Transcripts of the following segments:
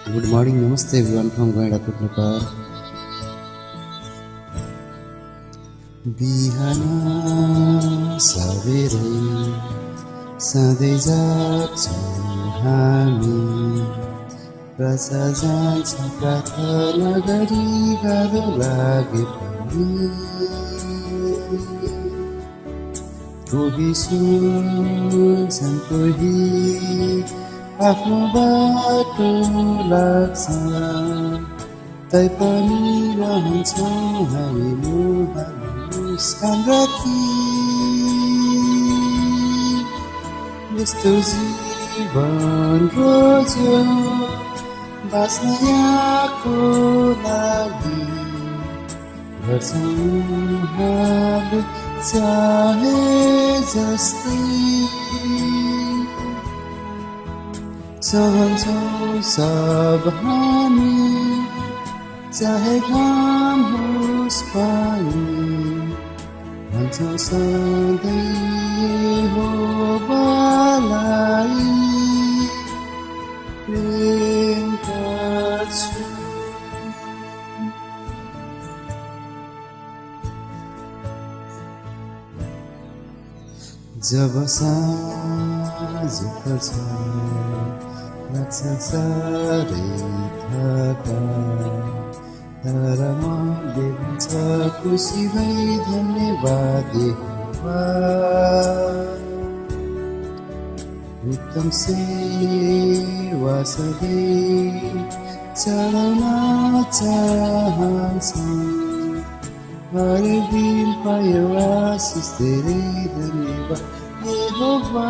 Good morning, namaste everyone from Goinda Kutnapar. बिहान सबेरै सधैँ जाग्छौँ हामी प्रजा जान्छ प्रार्थना गरी गाह्रो लागे पनि कोही सुन्छन् कोही आफ्नो बाटो लाग्छ तैपनि रहन्छौँ हामी मुस्कान राखी यस्तो जीवन रोज्यो बाँच्न यहाँको लागि गर्छौँ हामी चाहे जस्तै सहन्छौँ सब हामी चाहे घाम होस् पानी भन्छौँ सधैँ हो बलाई प्रेम गर्छु जब साँझ पर्छ लाग्छ साह्रै थका तर मनले भन्छ खुसी भई धन्यवाद उत्तम सेवा सधैँ चलाउन चाहन्छौँ हरेक दिन पायो आशिष धेरै धन्यवाद यहोवा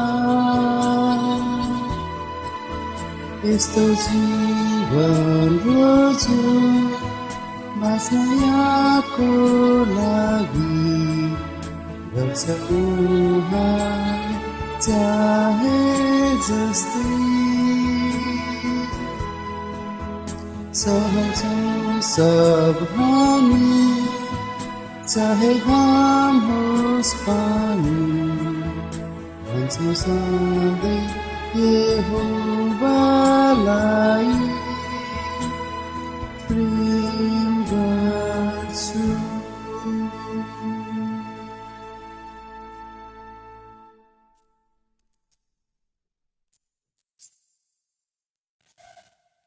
यस्तो जीवन रोज्यो बाँच्न यहाँको लागि गर्छौँ हामी चाहे जस्तै सहन्छौँ सब हामी चाहे घाम होस् पानी भन्छौँ सधैँ यहोवालाई